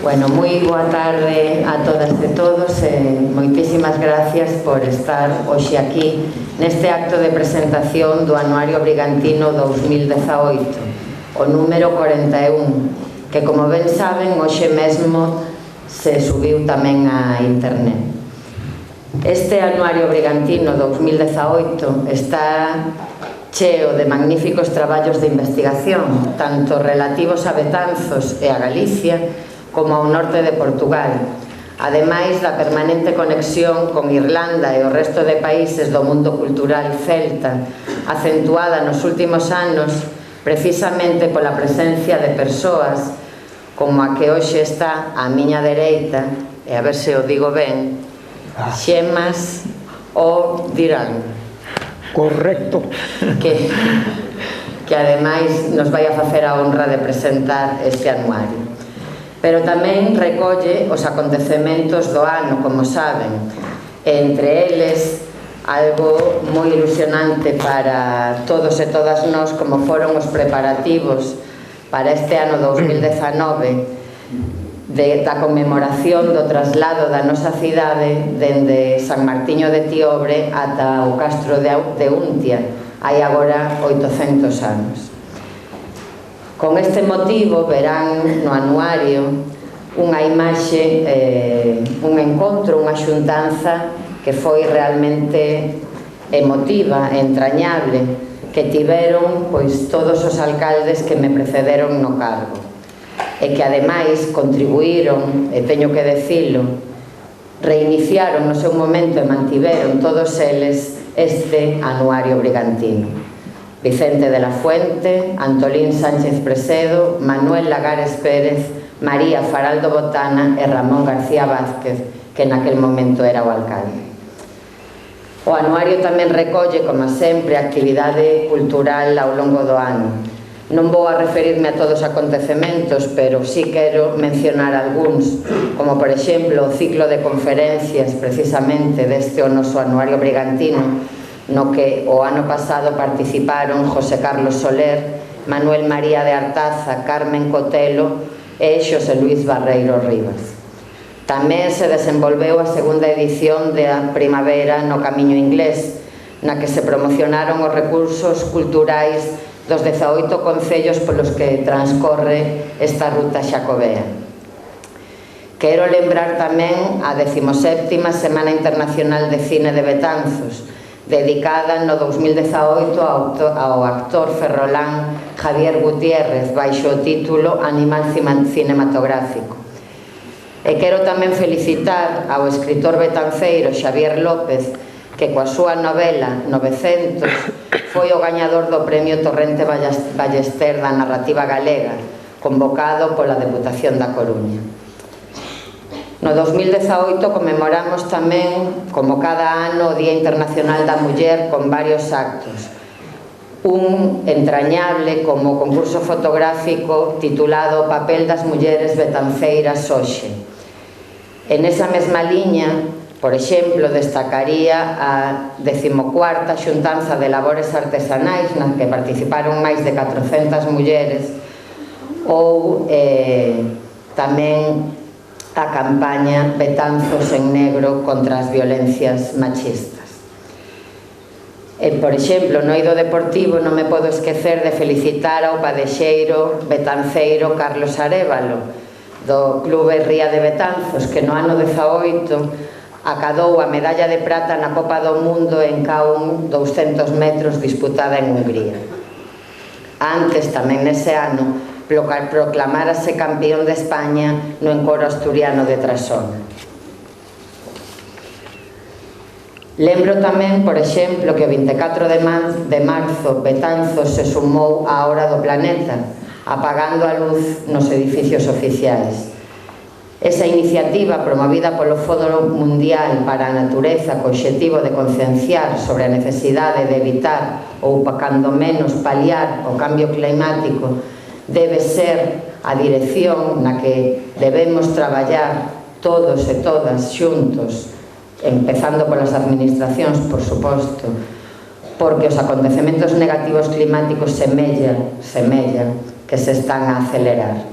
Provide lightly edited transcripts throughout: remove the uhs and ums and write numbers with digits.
Bueno, moi boa tarde a todas e todos e moitísimas gracias por estar hoxe aquí neste acto de presentación do Anuario Brigantino 2018, o número 41, que, como ben saben, hoxe mesmo se subiu tamén a internet. Este Anuario Brigantino 2018 está cheo de magníficos traballos de investigación, tanto relativos a Betanzos e a Galicia, como ao norte de Portugal, ademais da permanente conexión con Irlanda e o resto de países do mundo cultural celta, acentuada nos últimos anos precisamente pola presencia de persoas como a que hoxe está á miña dereita, e a ver se o digo ben, Xemas o Dirán. Correcto. Que ademais nos vai a facer a honra de presentar este anuario. Pero tamén recolle os acontecementos do ano, como saben, entre eles algo moi ilusionante para todos e todas nós, como foron os preparativos para este ano 2019 da conmemoración do traslado da nosa cidade dende San Martiño de Tiobre ata o Castro de Untia, hai agora 800 anos. Con este motivo verán no anuario unha imaxe, un encontro, unha xuntanza que foi realmente emotiva, entrañable, que tiveron pois todos os alcaldes que me precederon no cargo e que ademais contribuíron, e teño que decilo, reiniciaron no seu momento e mantiveron todos eles este anuario brigantino. Vicente de la Fuente, Antolín Sánchez Presedo, Manuel Lagares Pérez, María Faraldo Botana e Ramón García Vázquez, que naquel momento era o alcalde. O anuario tamén recolle, como sempre, a actividade cultural ao longo do ano. Non vou a referirme a todos os acontecementos, pero sí quero mencionar algúns, como por exemplo o ciclo de conferencias precisamente deste o noso anuario brigantino, no que o ano pasado participaron José Carlos Soler, Manuel María de Artaza, Carmen Cotelo e Xosé Luís Barreiro Rivas. Tamén se desenvolveu a segunda edición da Primavera no Camiño Inglés, na que se promocionaron os recursos culturais dos 18 concellos polos que transcorre esta ruta xacobea. Quero lembrar tamén a 17ª Semana Internacional de Cine de Betanzos, dedicada no 2018 ao actor ferrolán Javier Gutiérrez, baixo o título Animal Cinematográfico. E quero tamén felicitar ao escritor betanceiro Xavier López, que coa súa novela 900 foi o gañador do Premio Torrente Ballester da Narrativa Galega, convocado pola Deputación da Coruña. No 2018 conmemoramos tamén, como cada ano, o Día Internacional da Muller con varios actos. Un entrañable como concurso fotográfico titulado O papel das mulleres betanceiras hoxe. En esa mesma liña, por exemplo, destacaría a 14ª xuntanza de labores artesanais na que participaron máis de 400 mulleres, ou tamén a campaña Betanzos en Negro contra as violencias machistas. Por exemplo, no eido deportivo non me podo esquecer de felicitar ao padexeiro betanceiro Carlos Arévalo, do Clube Ría de Betanzos, que no ano 18 acadou a medalla de prata na Copa do Mundo en K1 200 metros disputada en Hungría. Antes, tamén nese ano, proclamárase campeón de España no encoro asturiano de Trasona. Lembro tamén, por exemplo, que o 24 de marzo Betanzos se sumou á Hora do Planeta, apagando a luz nos edificios oficiais. Esa iniciativa, promovida polo Fórum Mundial para a Natureza co obxectivo de concienciar sobre a necesidade de evitar ou, cando menos, paliar o cambio climático, debe ser a dirección na que debemos traballar todos e todas xuntos, empezando polas administracións, por suposto, porque os acontecementos negativos climáticos semellan que se están a acelerar.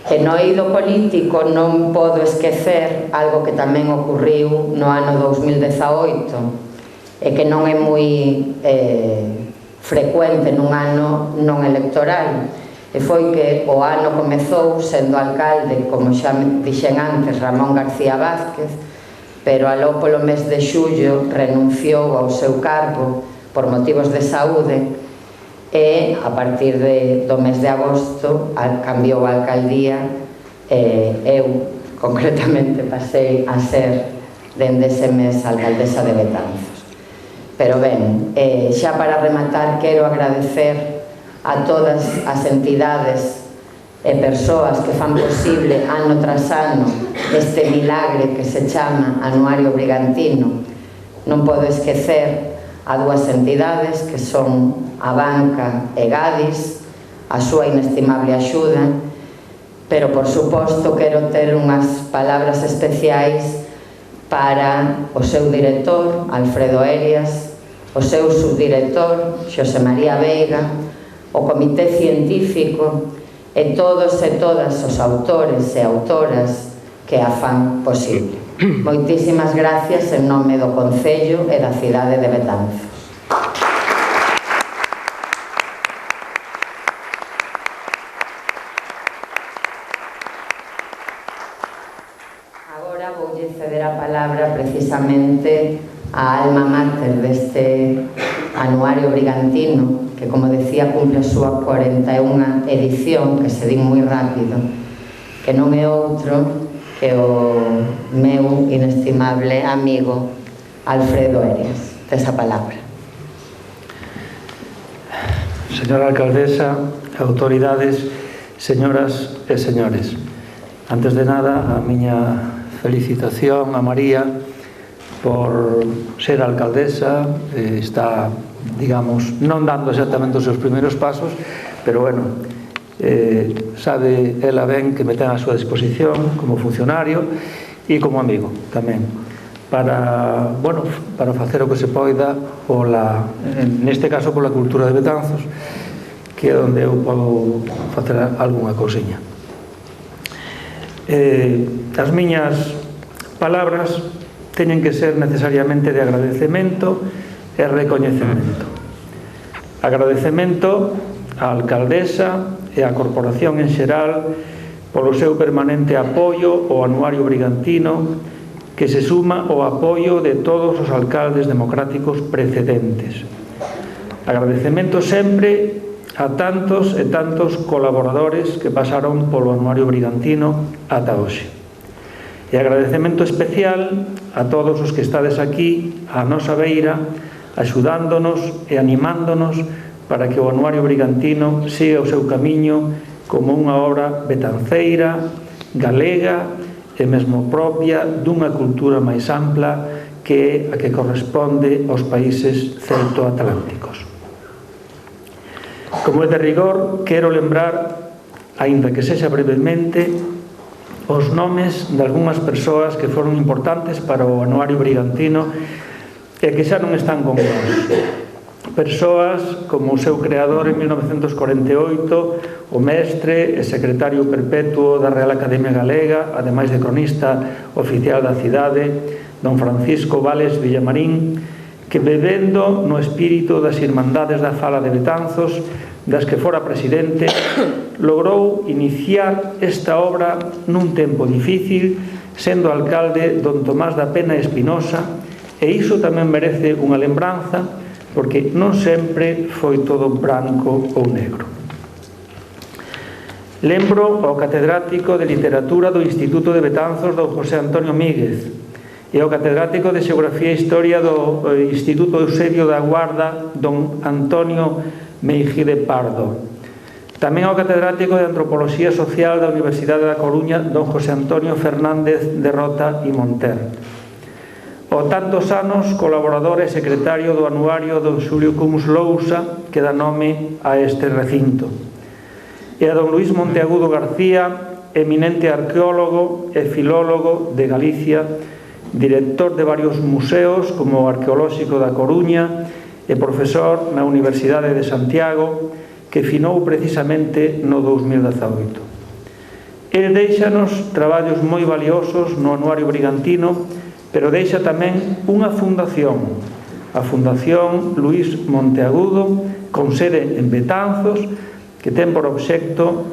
E no eido político non podo esquecer algo que tamén ocurriu no ano 2018 e que non é moi frecuente nun ano non electoral, e foi que o ano comezou sendo alcalde, como xa dixen antes, Ramón García Vázquez, pero aló polo mes de xullo renunciou ao seu cargo por motivos de saúde e a partir do mes de agosto cambiou a alcaldía e eu concretamente pasei a ser dende ese mes alcaldesa de Betanzos. Pero ben, xa para rematar quero agradecer a todas as entidades e persoas que fan posible ano tras ano este milagre que se chama Anuario Brigantino. Non podo esquecer a dúas entidades que son a Banca e Gadis, a súa inestimable axuda, pero por suposto quero ter unhas palabras especiais para o seu director, Alfredo Elias, o seu subdirector, Xosé María Veiga, o comité científico e todos e todas os autores e autoras que a fan posible. Moitísimas gracias en nome do Concello e da cidade de Betanzos. Agora voulle ceder a palabra precisamente a alma mater deste Anuario Brigantino, que, como decía, cumple a súa 41ª edición, que se din moi rápido, que non é outro que o meu inestimable amigo Alfredo Elias. Esa palabra. Señora alcaldesa, autoridades, señoras e señores, antes de nada, a miña felicitación a María por ser alcaldesa. Está, digamos, non dando exactamente os seus primeiros pasos, pero bueno, sabe ela ben que me ten a súa disposición como funcionario e como amigo tamén para, bueno, para facer o que se poida neste caso pola cultura de Betanzos, que é onde eu podo facer algunha cousiña. As miñas palabras teñen que ser necesariamente de agradecemento e recoñecemento. Agradecemento á alcaldesa e á corporación en xeral polo seu permanente apoio ao Anuario Brigantino, que se suma ao apoio de todos os alcaldes democráticos precedentes. Agradecemento sempre a tantos e tantos colaboradores que pasaron polo Anuario Brigantino ata hoxe. E agradecemento especial a todos os que estades aquí á nosa beira, axudándonos e animándonos para que o Anuario Brigantino siga o seu camiño como unha obra betanceira, galega e mesmo propia dunha cultura máis ampla que é a que corresponde aos países celtoatlánticos. Como é de rigor, quero lembrar, aínda que sexa brevemente, os nomes de algunhas persoas que foron importantes para o Anuario Brigantino e que xa non están con nós. Persoas como o seu creador en 1948, o mestre e secretario perpetuo da Real Academia Galega, ademais de cronista oficial da cidade, don Francisco Vales Villamarín, que bebendo no espírito das Irmandades da Fala de Betanzos, das que fora presidente, logrou iniciar esta obra nun tempo difícil, sendo alcalde don Tomás da Pena Espinosa, e iso tamén merece unha lembranza, porque non sempre foi todo branco ou negro. Lembro ao catedrático de literatura do Instituto de Betanzos, don José Antonio Míguez, e ao catedrático de Xeografía e Historia do Instituto Eusebio da Guarda, don Antonio Meijide Pardo. Tamén ao catedrático de Antropoloxía Social da Universidade da Coruña, don José Antonio Fernández de Rota e Monter. O tantos anos colaborador e secretario do anuario don Xulio Cumus Lousa, que dá nome a este recinto. E a don Luís Monteagudo García, eminente arqueólogo e filólogo de Galicia, director de varios museos como o Arqueolóxico da Coruña e profesor na Universidade de Santiago, que finou precisamente no 2018. El deixanos traballos moi valiosos no Anuario Brigantino, pero deixa tamén unha fundación, a Fundación Luís Monteagudo, con sede en Betanzos, que ten por obxecto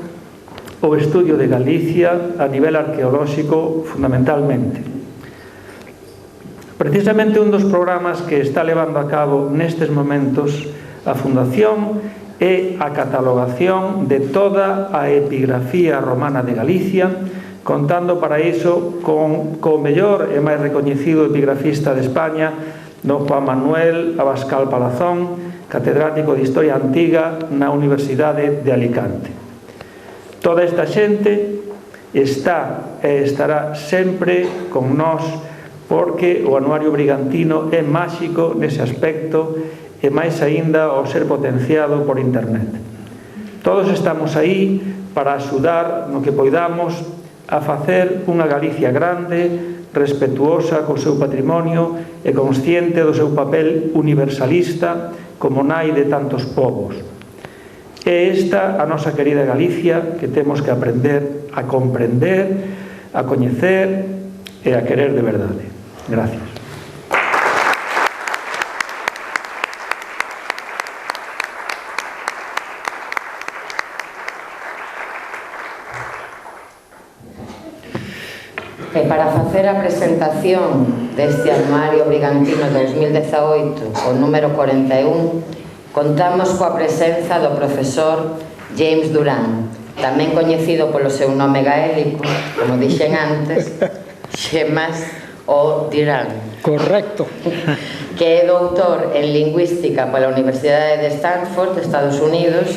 o estudio de Galicia a nivel arqueolóxico fundamentalmente. Precisamente un dos programas que está levando a cabo nestes momentos a Fundación é a catalogación de toda a epigrafía romana de Galicia, contando para iso con o mellor e máis recoñecido epigrafista de España, don Juan Manuel Abascal Palazón, catedrático de Historia Antiga na Universidade de Alicante. Toda esta xente está e estará sempre con nós, porque o Anuario Brigantino é máxico nese aspecto e máis aínda ao ser potenciado por internet. Todos estamos aí para axudar no que poidamos a facer unha Galicia grande, respetuosa co seu patrimonio e consciente do seu papel universalista como nai de tantos povos. É esta a nosa querida Galicia que temos que aprender a comprender, a coñecer e a querer de verdade. Gracias. E para facer a presentación deste Anuario Brigantino 2018, o número 41, contamos coa presenza do profesor James Duran, tamén coñecido polo seu nome gaélico, como dixen antes, Xemas o Duran. Correcto. Que é doutor en Lingüística pola Universidade de Stanford, Estados Unidos,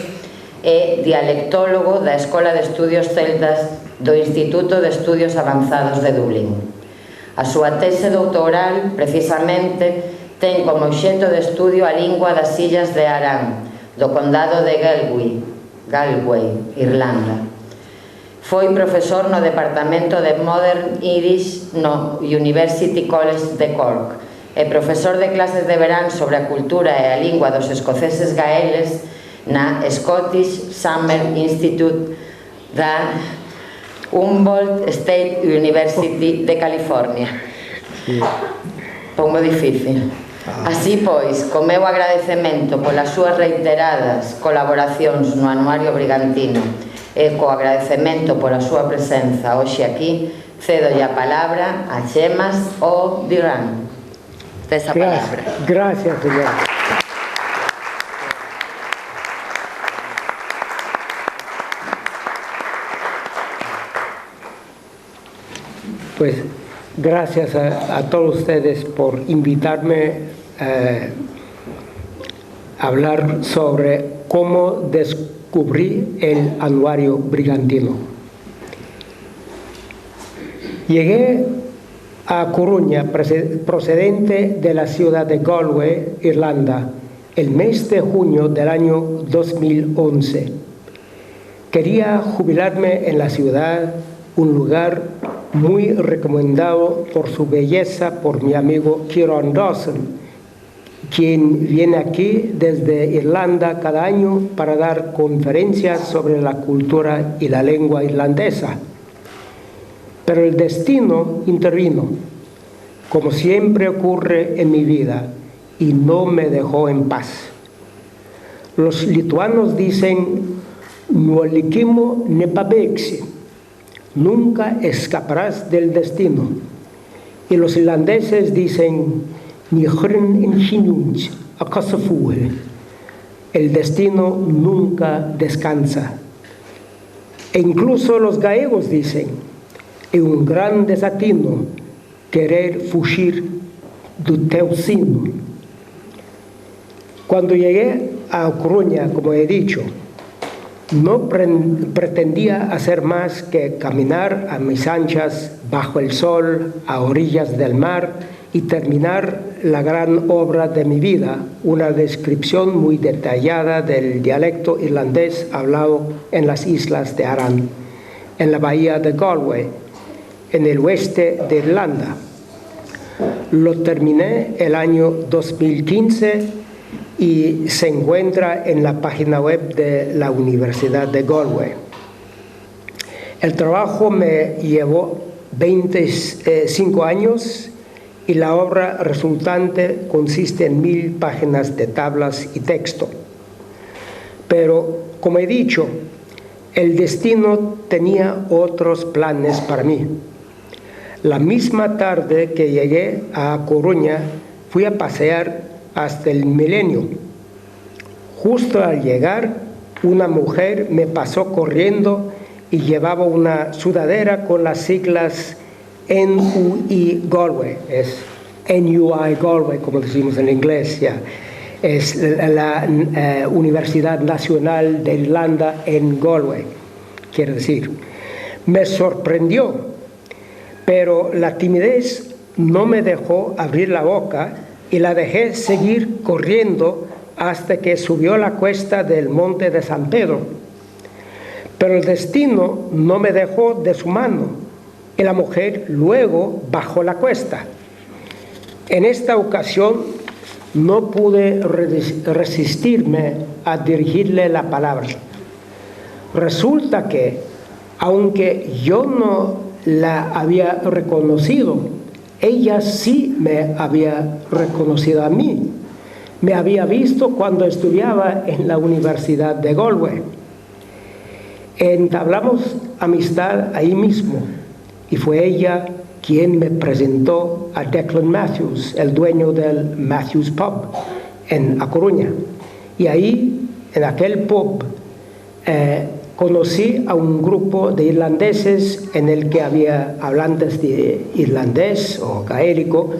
e dialectólogo da Escola de Estudios Celtas do Instituto de Estudios Avanzados de Dublín. A súa tese doutoral, precisamente, ten como obxecto de estudio a lingua das illas de Aran, do condado de Galway, Irlanda. Foi profesor no Departamento de Modern Irish no University College de Cork e profesor de clases de verán sobre a cultura e a lingua dos escoceses gaeles na Scottish Summer Institute da Humboldt State University de California. Pouco difícil. Así pois, co meu agradecemento polas súas reiteradas colaboracións no Anuario Brigantino e co agradecemento pola súa presenza hoxe aquí, cedolle a palabra a Xemas o Duran. Esa palabra. Gracias, señora. Pues gracias a todos ustedes por invitarme a hablar sobre cómo descubrí el Anuario Brigantino. Llegué a Coruña, procedente de la ciudad de Galway, Irlanda, el mes de junio del año 2011. Quería jubilarme en la ciudad, un lugar muy recomendado por su belleza por mi amigo Kieran Dawson, quien viene aquí desde Irlanda cada año para dar conferencias sobre la cultura y la lengua irlandesa. Pero el destino intervino, como siempre ocurre en mi vida, y no me dejó en paz. Los lituanos dicen "Nuolikimo ne pabėgsi", nunca escaparás del destino. Y los irlandeses dicen "Nihrn in hinunch akasafuhe", el destino nunca descansa. E incluso los gallegos dicen "É un gran desatino querer fugir do teu sino". Cuando llegué a Coruña, como he dicho, no pretendía hacer más que caminar a mis anchas bajo el sol, a orillas del mar, y terminar la gran obra de mi vida, una descripción muy detallada del dialecto irlandés hablado en las islas de Aran, en la bahía de Galway, en el oeste de Irlanda. Lo terminé el año 2015 y se encuentra en la página web de la Universidad de Galway. El trabajo me llevó 25 años y la obra resultante consiste en 1000 páginas de tablas y texto. Pero, como he dicho, el destino tenía otros planes para mí. La misma tarde que llegué a Coruña, fui a pasear hasta el Milenio. Justo al llegar, una mujer me pasó corriendo y llevaba una sudadera con las siglas NUI Galway, es NUI Galway, como decimos en inglés, ya. Es la Universidad Nacional de Irlanda en Galway, quiere decir. Me sorprendió, pero la timidez no me dejó abrir la boca y la dejé seguir corriendo hasta que subió la cuesta del Monte de San Pedro. Pero el destino no me dejó de su mano y la mujer luego bajó la cuesta. En esta ocasión no pude resistirme a dirigirle la palabra. Resulta que, aunque yo no la había reconocido, ella sí me había reconocido a mí. Me había visto cuando estudiaba en la Universidad de Galway. Entablamos amistad ahí mismo y fue ella quien me presentó a Declan Matthews, el dueño del Matthews Pub en A Coruña. Y ahí, en aquel pub, conocí a un grupo de irlandeses en el que había hablantes de irlandés o gaélico,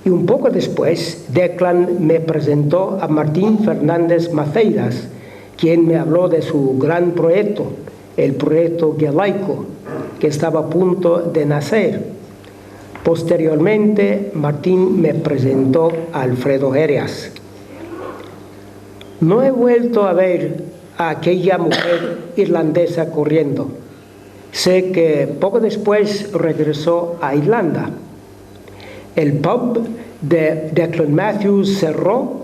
y un poco después Declan me presentó a Martín Fernández Maceiras, quien me habló de su gran proyecto, el proyecto Gaelaico, que estaba a punto de nacer. Posteriormente, Martín me presentó a Alfredo Herias. No he vuelto a ver a aquella mujer irlandesa corriendo. Sé que poco después regresó a Irlanda. El pub de Declan Matthews cerró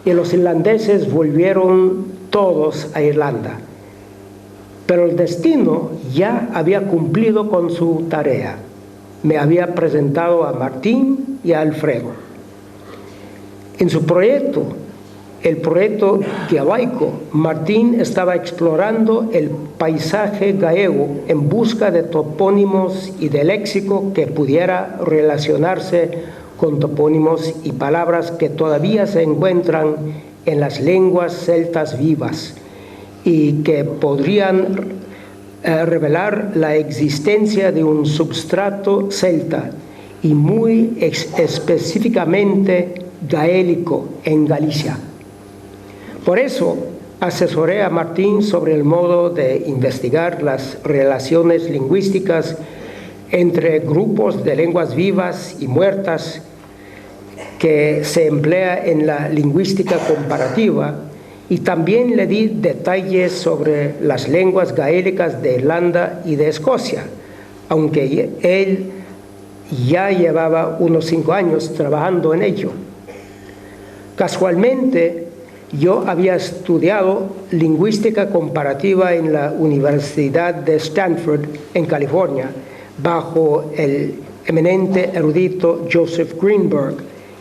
y los irlandeses volvieron todos a Irlanda. Pero el destino ya había cumplido con su tarea. Me había presentado a Martín y a Alfredo. En su proyecto, el proyecto gaelaico, Martín estaba explorando el paisaje gallego en busca de topónimos y de léxico que pudiera relacionarse con topónimos y palabras que todavía se encuentran en las lenguas celtas vivas y que podrían revelar la existencia de un substrato celta y muy específicamente gaélico en Galicia. Por eso asesoré a Martín sobre el modo de investigar las relaciones lingüísticas entre grupos de lenguas vivas y muertas que se emplea en la lingüística comparativa, y también le di detalles sobre las lenguas gaélicas de Irlanda y de Escocia, aunque él ya llevaba unos 5 años trabajando en ello. Casualmente, yo había estudiado lingüística comparativa en la Universidad de Stanford, en California, bajo el eminente erudito Joseph Greenberg,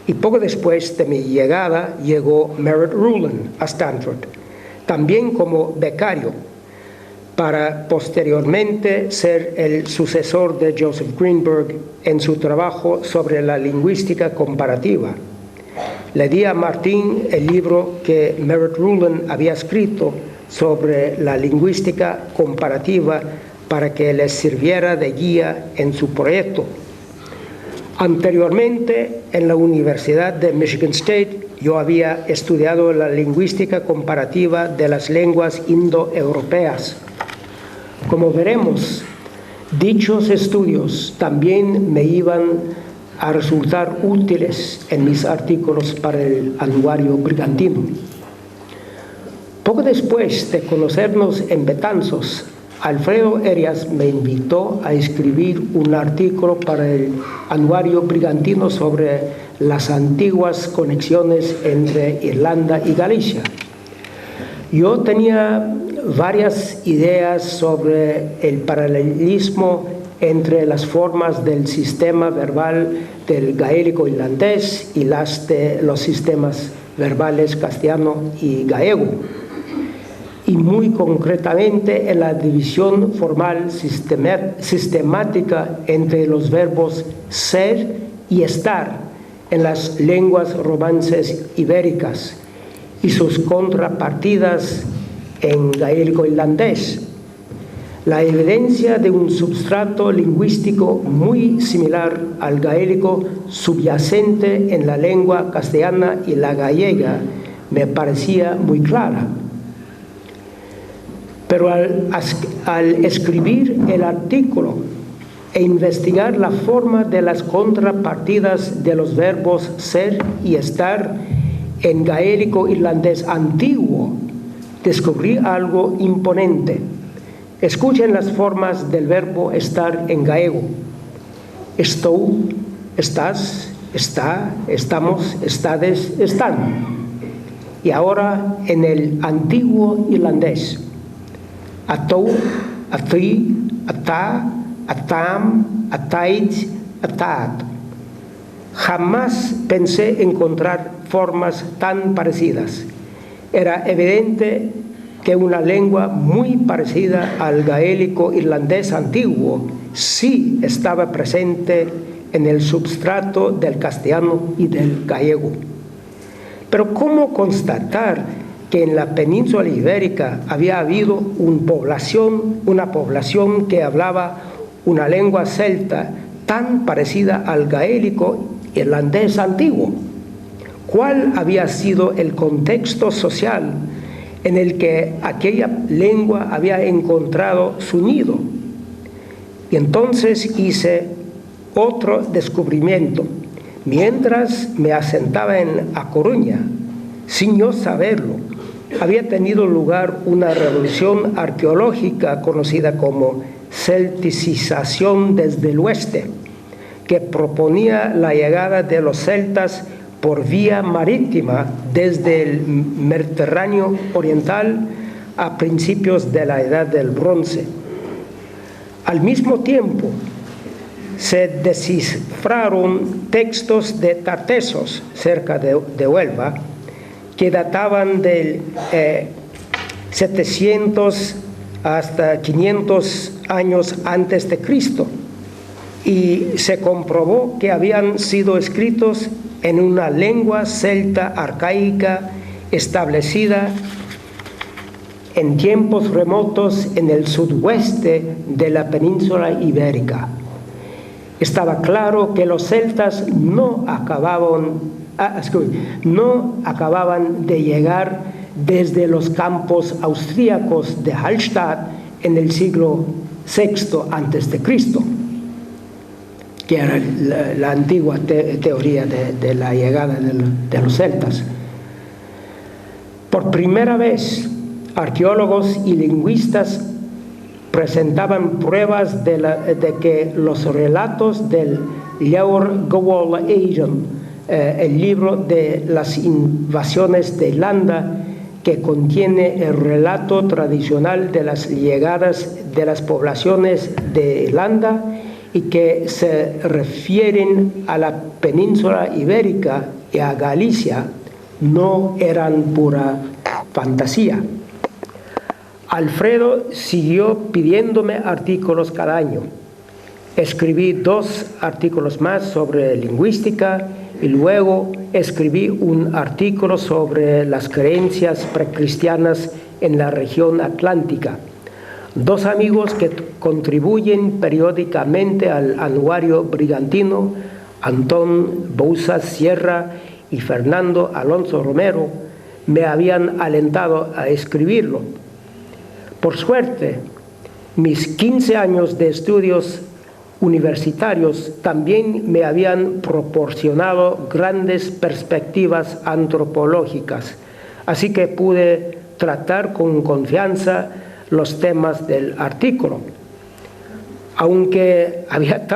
y poco después de mi llegada llegó Merritt Rowland a Stanford, también como becario, para posteriormente ser el sucesor de Joseph Greenberg en su trabajo sobre la lingüística comparativa. Le di a Martín el libro que Merritt Rowland había escrito sobre la lingüística comparativa para que les sirviera de guía en su proyecto. Anteriormente, en la Universidad de Michigan State, yo había estudiado la lingüística comparativa de las lenguas indoeuropeas. Como veremos, dichos estudios también me iban a resultar útiles en mis artículos para el Anuario Brigantino. Poco después de conocernos en Betanzos, Alfredo Herias me invitó a escribir un artículo para el Anuario Brigantino sobre las antiguas conexiones entre Irlanda y Galicia. Yo tenía varias ideas sobre el paralelismo entre las formas del sistema verbal del gaélico irlandés y las de los sistemas verbales castellano y gallego, y muy concretamente en la división formal sistemática entre los verbos ser y estar en las lenguas romances ibéricas y sus contrapartidas en gaélico irlandés. La evidencia de un substrato lingüístico muy similar al gaélico subyacente en la lengua castellana y la gallega me parecía muy clara. Pero al escribir el artículo e investigar la forma de las contrapartidas de los verbos ser y estar en gaélico irlandés antiguo, descubrí algo imponente. Escuchen las formas del verbo estar en gallego. Estou, estás, está, estamos, estades, están. Y ahora en el antiguo irlandés. Atou, atí, atá, atam, ataid, atad. Jamás pensé encontrar formas tan parecidas. Era evidente que una lengua muy parecida al gaélico irlandés antiguo sí estaba presente en el substrato del castellano y del gallego. Pero ¿cómo constatar que en la península ibérica había habido una población que hablaba una lengua celta tan parecida al gaélico irlandés antiguo? ¿Cuál había sido el contexto social en el que aquella lengua había encontrado su nido? Y entonces hice otro descubrimiento. Mientras me asentaba en A Coruña, sin yo saberlo, había tenido lugar una revolución arqueológica conocida como celticización desde el oeste, que proponía la llegada de los celtas por vía marítima desde el Mediterráneo oriental a principios de la Edad del Bronce. Al mismo tiempo, se descifraron textos de Tartessos, cerca de Huelva, que databan del 700 hasta 500 años antes de Cristo, y se comprobó que habían sido escritos en una lengua celta arcaica establecida en tiempos remotos en el sudoeste de la península ibérica. Estaba claro que los celtas no acababan de llegar desde los campos austríacos de Hallstatt en el siglo VI a.C., que era la antigua teoría de la llegada de los celtas. Por primera vez, arqueólogos y lingüistas presentaban pruebas de que los relatos del Llyfr Gwyl Éireann, el libro de las invasiones de Irlanda, que contiene el relato tradicional de las llegadas de las poblaciones de Irlanda y que se refieren a la península ibérica y a Galicia, no eran pura fantasía. Alfredo siguió pidiéndome artículos cada año. Escribí 2 artículos más sobre lingüística y luego escribí un artículo sobre las creencias precristianas en la región atlántica. 2 amigos que contribuyen periódicamente al anuario brigantino, Antón Bouzas Sierra y Fernando Alonso Romero, me habían alentado a escribirlo. Por suerte, mis 15 años de estudios universitarios también me habían proporcionado grandes perspectivas antropológicas, así que pude tratar con confianza los temas del artículo. Aunque había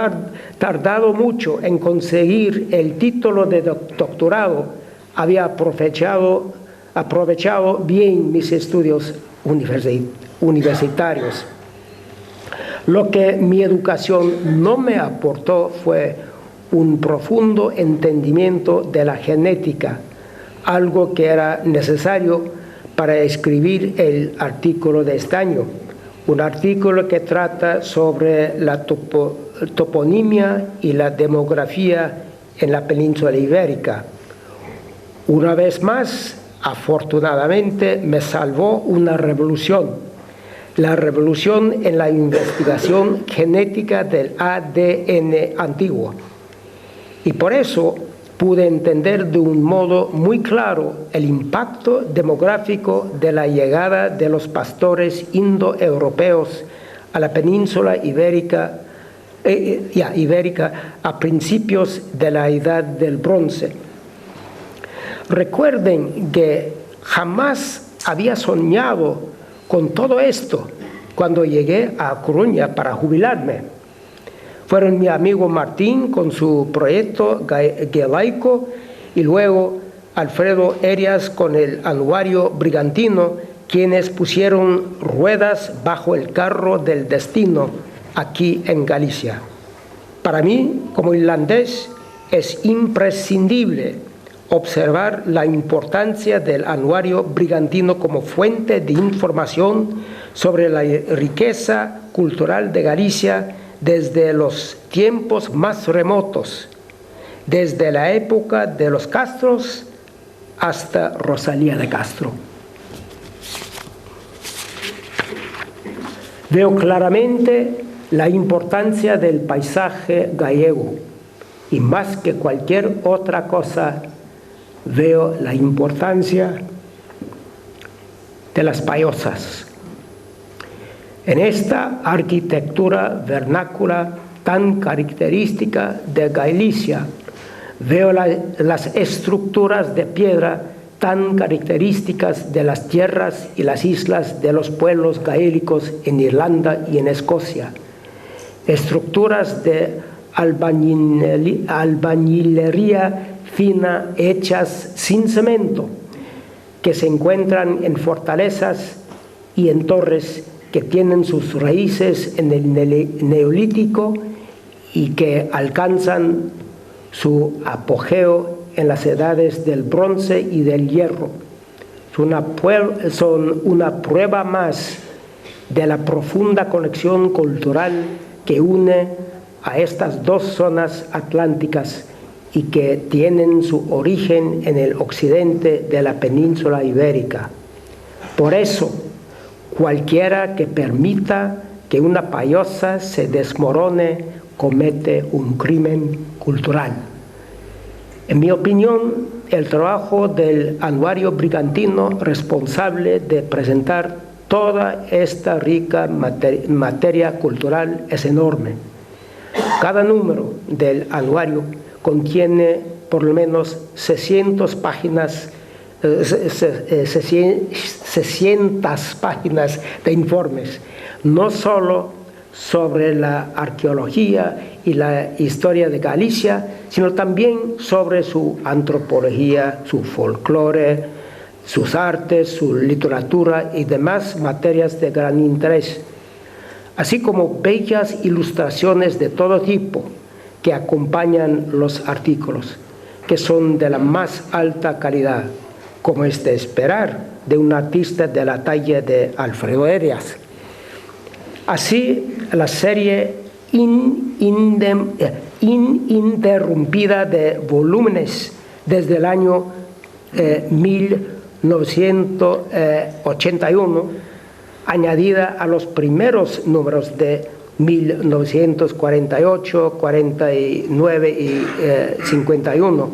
tardado mucho en conseguir el título de doctorado, había aprovechado bien mis estudios universitarios. Lo que mi educación no me aportó fue un profundo entendimiento de la genética, algo que era necesario para escribir el artículo de este año, un artículo que trata sobre la toponimia y la demografía en la península ibérica. Una vez más, afortunadamente, me salvó una revolución, la revolución en la investigación genética del ADN antiguo. Y por eso pude entender de un modo muy claro el impacto demográfico de la llegada de los pastores indoeuropeos a la península ibérica, a principios de la Edad del Bronce. Recuerden que jamás había soñado con todo esto cuando llegué a Coruña para jubilarme. Fueron mi amigo Martín con su proyecto Gaelaico y luego Alfredo Erias con el Anuario Brigantino, quienes pusieron ruedas bajo el carro del destino aquí en Galicia. Para mí, como irlandés, es imprescindible observar la importancia del Anuario Brigantino como fuente de información sobre la riqueza cultural de Galicia desde los tiempos más remotos, desde la época de los Castros hasta Rosalía de Castro. Veo claramente la importancia del paisaje gallego y más que cualquier otra cosa veo la importancia de las payosas. En esta arquitectura vernácula tan característica de Galicia, veo las estructuras de piedra tan características de las tierras y las islas de los pueblos gaélicos en Irlanda y en Escocia. Estructuras de albañilería fina hechas sin cemento, que se encuentran en fortalezas y en torres que tienen sus raíces en el Neolítico y que alcanzan su apogeo en las edades del Bronce y del Hierro. Son una prueba más de la profunda conexión cultural que une a estas dos zonas atlánticas y que tienen su origen en el occidente de la península ibérica. Por eso, cualquiera que permita que una payosa se desmorone comete un crimen cultural. En mi opinión, el trabajo del Anuario Brigantino responsable de presentar toda esta rica materia cultural es enorme. Cada número del anuario contiene por lo menos 600 páginas de informes, no solo sobre la arqueología y la historia de Galicia, sino también sobre su antropología, su folclore, sus artes, su literatura y demás materias de gran interés, así como bellas ilustraciones de todo tipo que acompañan los artículos, que son de la más alta calidad, como es de esperar de un artista de la talla de Alfredo Erias. Así, la serie ininterrumpida de volúmenes desde el año 1981, añadida a los primeros números de 1948, 49 y 51,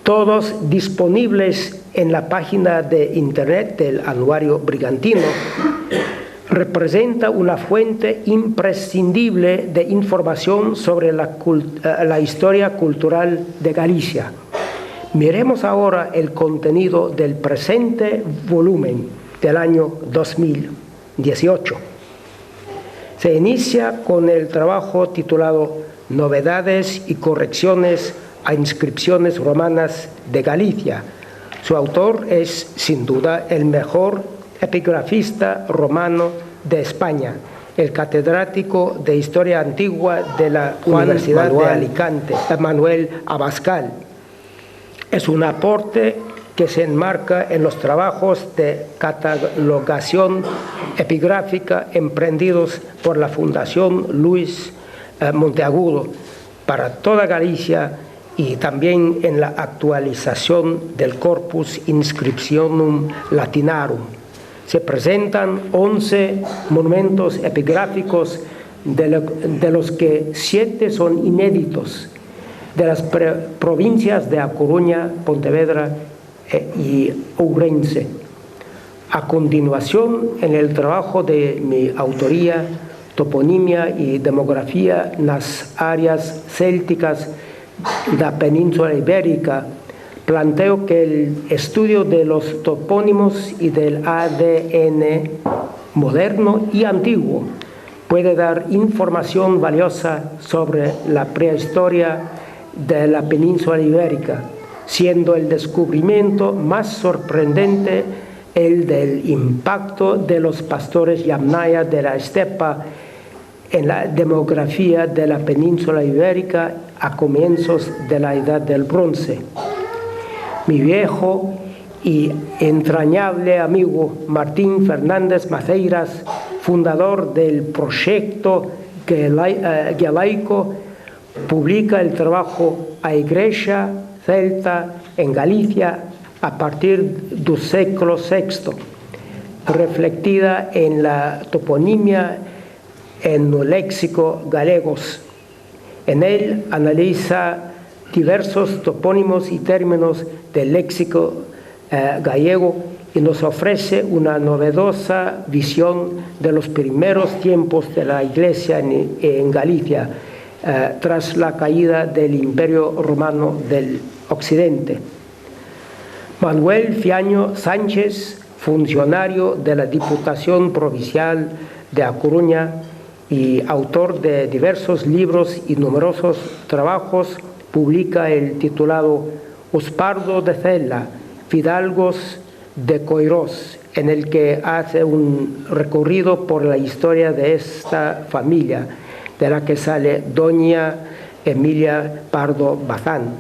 todos disponibles en la página de internet del Anuario Brigantino, representa una fuente imprescindible de información sobre la historia cultural de Galicia. Miremos ahora el contenido del presente volumen del año 2018. Se inicia con el trabajo titulado Novedades y correcciones a inscripciones romanas de Galicia. Su autor es, sin duda, el mejor epigrafista romano de España, el catedrático de Historia Antigua de la Universidad de Alicante, Manuel Abascal. Es un aporte que se enmarca en los trabajos de catalogación epigráfica emprendidos por la Fundación Luis Monteagudo para toda Galicia y también en la actualización del Corpus Inscriptionum Latinarum. Se presentan 11 monumentos epigráficos, de los que 7 son inéditos, de las provincias de A Coruña, Pontevedra y Ourense. A continuación, en el trabajo de mi autoría, Toponimia y Demografía nas áreas célticas da Península Ibérica, planteo que el estudio de los topónimos y del ADN moderno y antiguo puede dar información valiosa sobre la prehistoria de la península ibérica, siendo el descubrimiento más sorprendente el del impacto de los pastores yamnaya de la estepa en la demografía de la península ibérica a comienzos de la Edad del Bronce. Mi viejo y entrañable amigo Martín Fernández Maceiras, fundador del proyecto galaico, publica el trabajo A Igreja Celta en Galicia a partir del século VI, reflectida en la toponimia en el léxico galegos. En él analiza diversos topónimos y términos del léxico gallego y nos ofrece una novedosa visión de los primeros tiempos de la Iglesia en Galicia, tras la caída del Imperio Romano del Occidente. Manuel Fiaño Sánchez, funcionario de la Diputación Provincial de A Coruña y autor de diversos libros y numerosos trabajos, publica el titulado Os Pardo de Cela, Fidalgos de Coirós, en el que hace un recorrido por la historia de esta familia, de la que sale doña Emilia Pardo Bazán.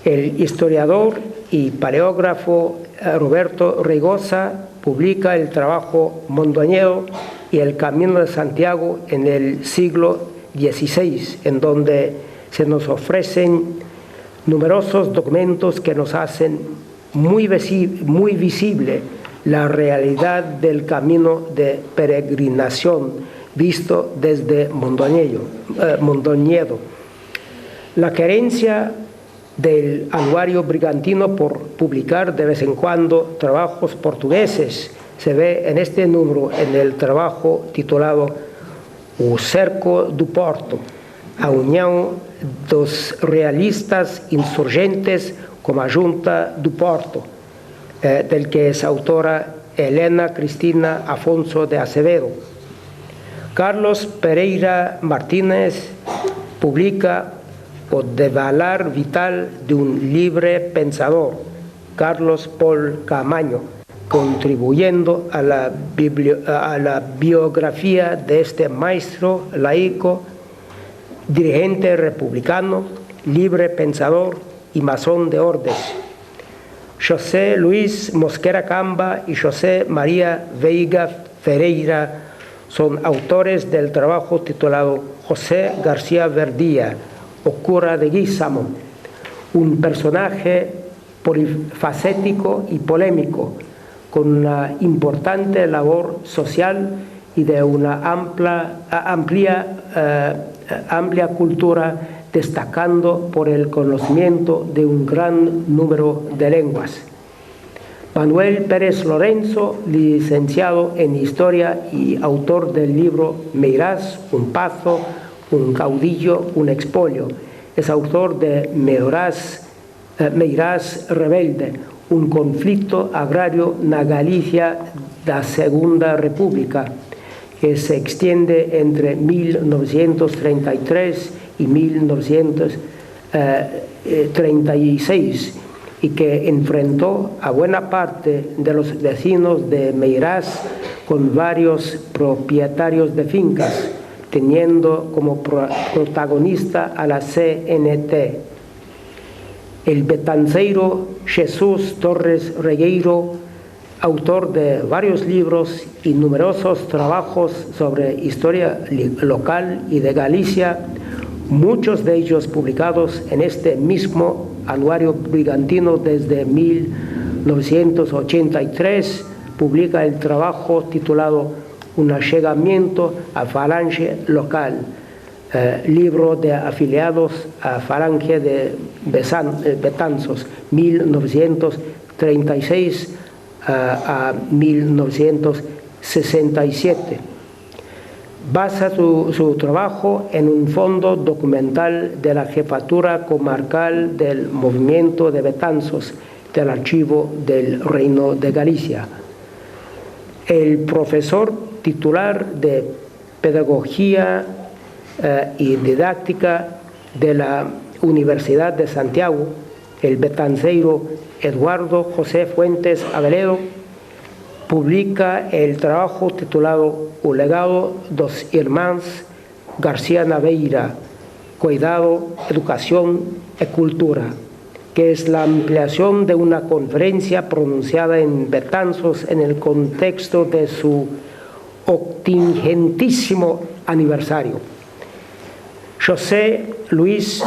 El historiador y paleógrafo Roberto Reigosa publica el trabajo Mondoñedo y el Camino de Santiago en el siglo XVI, en donde se nos ofrecen numerosos documentos que nos hacen muy visible la realidad del camino de peregrinación visto desde Mondoñedo. La querencia del Anuario Brigantino por publicar de vez en cuando trabajos portugueses se ve en este número, en el trabajo titulado O Cerco do Porto, a unión dos realistas insurgentes como a Junta do Porto, del que es autora Helena Cristina Afonso de Acevedo. Carlos Pereira Martínez publica O Devalar Vital de un libre pensador, Carlos Paul Camaño, contribuyendo a la biografía de este maestro laico, dirigente republicano, libre pensador y masón de Ordes. José Luis Mosquera Camba y José María Veiga Ferreira son autores del trabajo titulado José García Verdía, o cura de Guízamo, un personaje polifacético y polémico, con una importante labor social y de una amplia cultura, destacando por el conocimiento de un gran número de lenguas. Manuel Pérez Lorenzo, licenciado en Historia y autor del libro Meirás, un pazo, un caudillo, un expolio. Es autor de Meirás Rebelde, un conflicto agrario na Galicia da Segunda República, que se extiende entre 1933 y 1936, y que enfrentó a buena parte de los vecinos de Meirás con varios propietarios de fincas, teniendo como protagonista a la CNT. El betanceiro Jesús Torres Regueiro, autor de varios libros y numerosos trabajos sobre historia local y de Galicia, muchos de ellos publicados en este mismo anuario brigantino desde 1983, publica el trabajo titulado Un allegamiento a Falange Local, libro de afiliados a Falange de Betanzos, 1936 a 1967. Basa su trabajo en un fondo documental de la Jefatura Comarcal del Movimiento de Betanzos del Archivo del Reino de Galicia. El profesor titular de Pedagogía y Didáctica de la Universidad de Santiago, el betanceiro Eduardo José Fuentes Aveledo, publica el trabajo titulado O legado dos irmáns García Naveira, Cuidado, Educación y Cultura, que es la ampliación de una conferencia pronunciada en Betanzos en el contexto de su octogentísimo aniversario. José Luis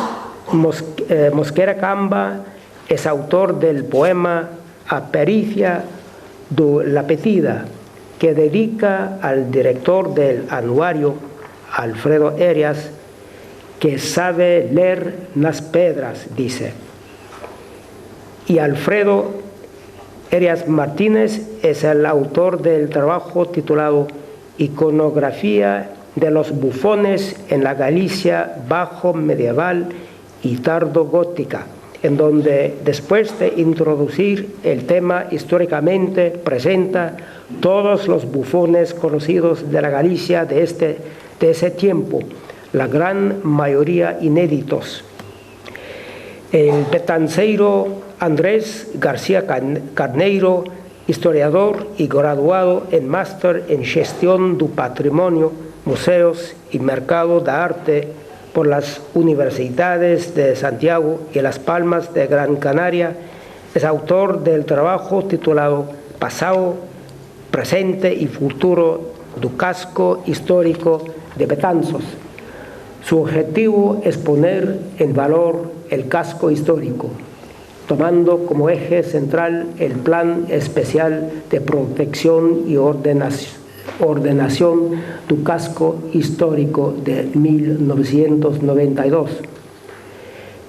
Mosquera Camba es autor del poema A Pericia do La Petida, que dedica al director del anuario, Alfredo Arias, que sabe leer nas pedras, dice. Y Alfredo Arias Martínez es el autor del trabajo titulado Iconografía de los bufones en la Galicia bajo medieval y tardo gótica, en donde, después de introducir el tema históricamente, presenta todos los bufones conocidos de la Galicia de ese tiempo, la gran mayoría inéditos. El betanceiro Andrés García Carneiro, historiador y graduado en máster en Gestión do Patrimonio, Museos y Mercado de Arte por las Universidades de Santiago y Las Palmas de Gran Canaria, es autor del trabajo titulado Pasado, Presente y Futuro do Casco Histórico de Betanzos. Su objetivo es poner en valor el casco histórico, tomando como eje central el Plan Especial de Protección y Ordenación del Casco Histórico de 1992.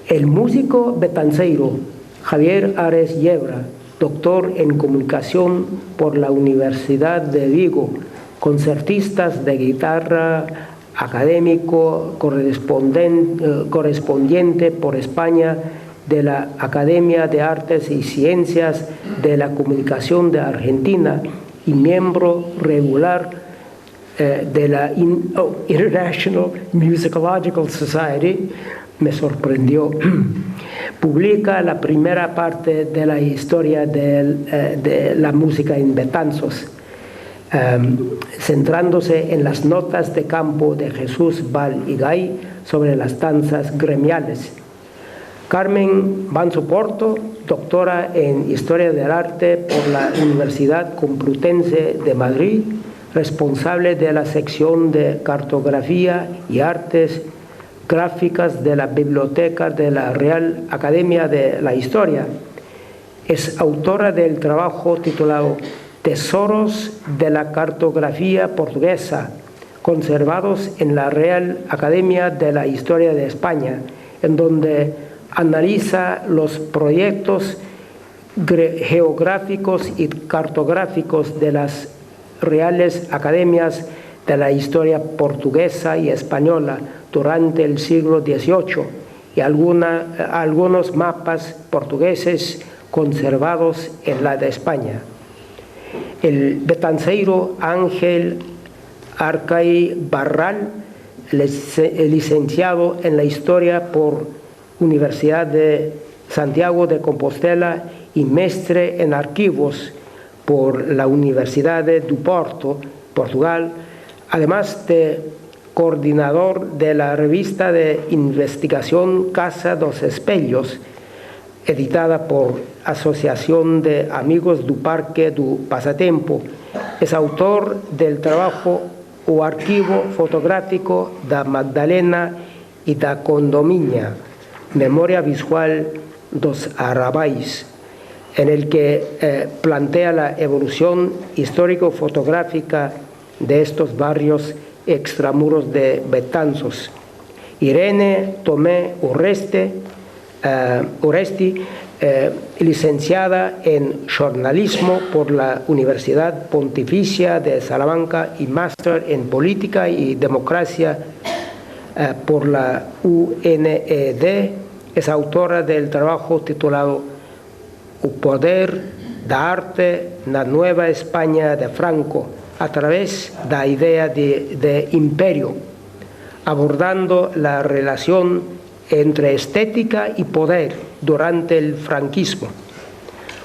El músico betanceiro Javier Ares Yebra, doctor en Comunicación por la Universidad de Vigo, concertista de guitarra, académico, correspondiente por España de la Academia de Artes y Ciencias de la Comunicación de Argentina y miembro regular de la International Musicological Society, me sorprendió, publica la primera parte de la historia de la música en Betanzos, centrándose en las notas de campo de Jesús Val y Gay sobre las danzas gremiales. Carmen Banzo Porto, doctora en Historia del Arte por la Universidad Complutense de Madrid, responsable de la sección de Cartografía y Artes Gráficas de la Biblioteca de la Real Academia de la Historia. Es autora del trabajo titulado Tesoros de la Cartografía Portuguesa, conservados en la Real Academia de la Historia de España, en donde analiza los proyectos geográficos y cartográficos de las Reales Academias de la Historia Portuguesa y Española durante el siglo XVIII y algunos mapas portugueses conservados en la de España. El betanceiro Ángel Arcay Barral, licenciado en la Historia por Universidad de Santiago de Compostela y mestre en archivos por la Universidad de Porto, Portugal, además de coordinador de la revista de investigación Casa dos Espelhos, editada por Asociación de Amigos do Parque do Passatempo. Es autor del trabajo O Arquivo Fotográfico da Magdalena y da Condomiña, Memoria Visual dos Arrabais, en el que plantea la evolución histórico-fotográfica de estos barrios extramuros de Betanzos. Irene Tomé Uresti, licenciada en Jornalismo por la Universidad Pontificia de Salamanca y máster en Política y Democracia por la UNED, es autora del trabajo titulado O Poder da Arte na Nueva España de Franco, a través de la idea de imperio, abordando la relación entre estética y poder durante el franquismo.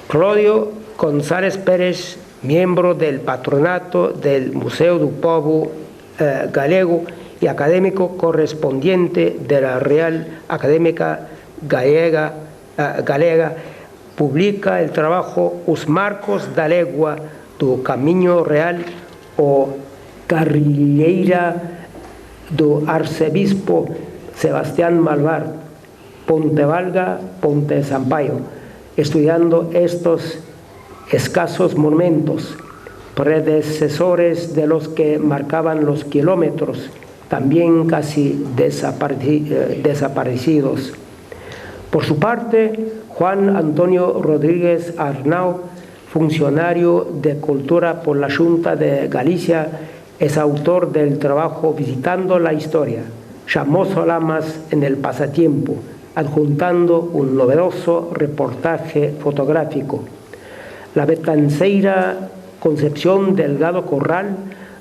Claudio González Pérez, miembro del patronato del Museo do Povo Galego y académico correspondiente de la Real Académica Galega, publica el trabajo Os Marcos da Legua do Camiño Real o Carrilleira do Arcebispo Sebastián Malvar, Pontevalga, Ponte Sampaio, estudiando estos escasos monumentos, predecesores de los que marcaban los kilómetros, también casi desaparecidos. Por su parte, Juan Antonio Rodríguez Arnau, funcionario de Cultura por la Xunta de Galicia, es autor del trabajo Visitando la Historia, Chamoso Lamas en el Pasatiempo, adjuntando un novedoso reportaje fotográfico. La betanceira Concepción Delgado Corral,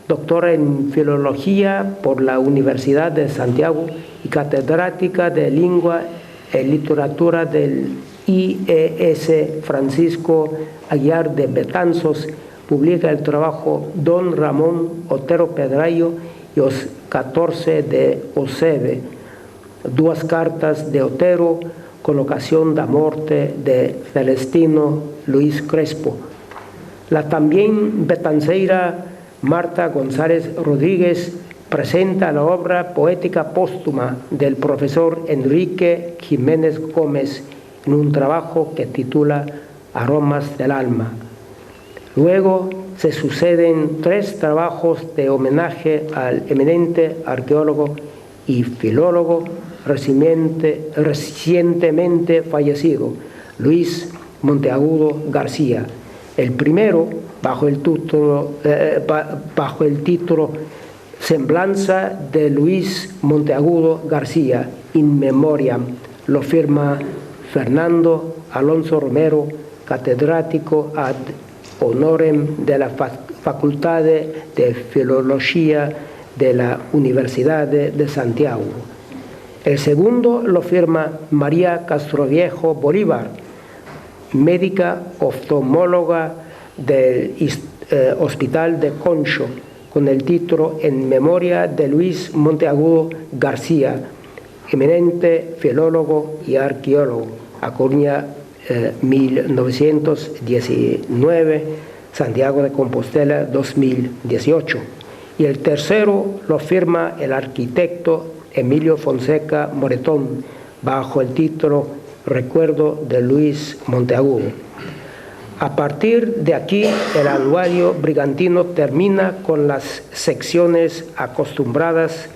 doctora en Filología por la Universidad de Santiago y catedrática de Lengua y Literatura del IES Francisco Aguiar de Betanzos, publica el trabajo Don Ramón Otero Pedrayo y os 14 de Osebe, Duas cartas de Otero, colocación da morte de Celestino Luis Crespo. La también betanceira Marta González Rodríguez presenta la obra poética póstuma del profesor Enrique Jiménez Gómez en un trabajo que titula Aromas del Alma. Luego se suceden 3 trabajos de homenaje al eminente arqueólogo y filólogo recientemente fallecido, Luis Monteagudo García. El primero, bajo el título Semblanza de Luis Monteagudo García, in memoriam, lo firma Fernando Alonso Romero, catedrático ad honorem de la Facultad de Filología de la Universidad de Santiago. El segundo lo firma María Castroviejo Bolívar, médica oftalmóloga del Hospital de Concho, con el título En memoria de Luis Monteagudo García, eminente filólogo y arqueólogo, A Coruña, 1919, Santiago de Compostela, 2018. Y el tercero lo firma el arquitecto Emilio Fonseca Moretón, bajo el título Recuerdo de Luis Monteagudo. A partir de aquí, el anuario brigantino termina con las secciones acostumbradas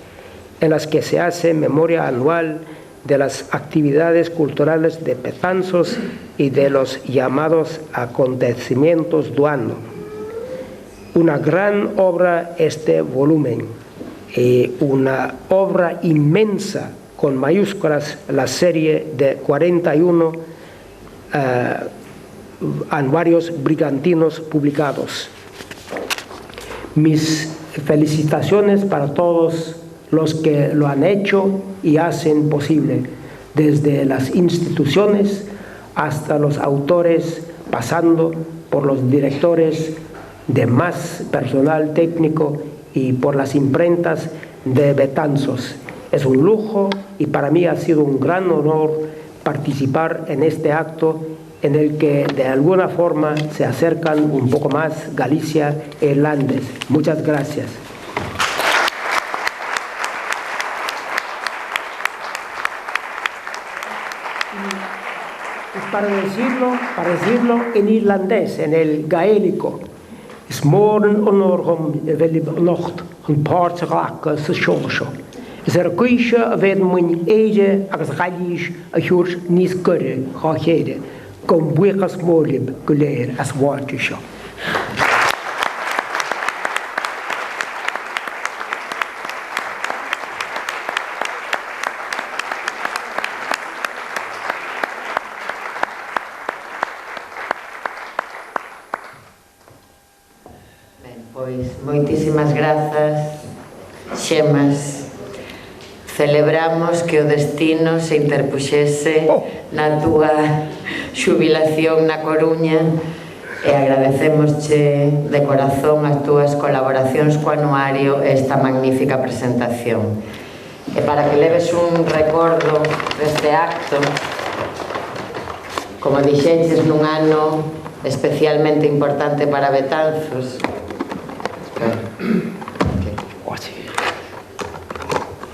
en las que se hace memoria anual de las actividades culturales de Betanzos y de los llamados acontecimientos do ano. Una gran obra este volumen, una obra inmensa con mayúsculas, la serie de 41 anuarios brigantinos publicados. Mis felicitaciones para todos los que lo han hecho y hacen posible, desde las instituciones hasta los autores, pasando por los directores, de más personal técnico y por las imprentas de Betanzos. Es un lujo y para mí ha sido un gran honor participar en este acto en el que de alguna forma se acercan un poco más Galicia e Irlandes. Muchas gracias. Para decirlo en irlandés, en el gaélico. Es morgen onorgom velib nocht an páirteach sa seorseo. Is cuise a bheith muin éide agus galís a thuúr níos gure chá chéide, gom buchas mólib go léir as bháilte seo. Pois, moitísimas grazas, Xemas. Celebramos que o destino se interpuxese na túa xubilación na Coruña e agradecémosche de corazón as túas colaboracións co anuario e esta magnífica presentación. E para que leves un recordo deste acto, como dixeches nun ano especialmente importante para Betanzos,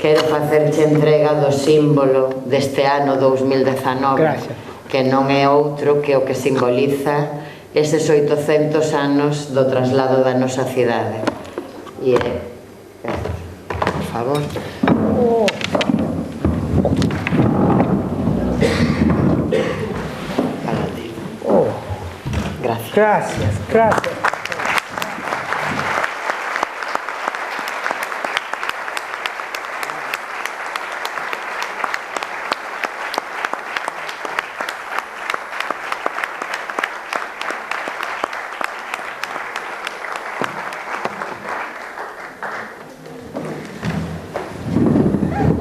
quero facerche entrega do símbolo deste ano 2019. Gracias. Que non é outro que o que simboliza eses 800 anos do traslado da nosa cidade. E é... Por favor. Para ti. Gracias. Gracias.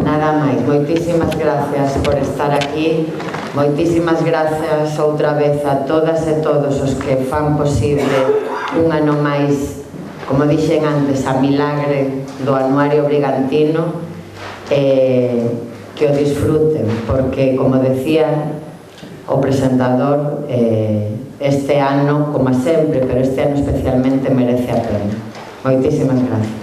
Nada máis, moitísimas gracias por estar aquí, moitísimas gracias outra vez a todas e todos os que fan posible un ano máis, como dixen antes, a milagre do Anuario Brigantino, que o disfruten, porque, como decía o presentador, este ano, como sempre, pero este ano especialmente merece a pena. Moitísimas gracias.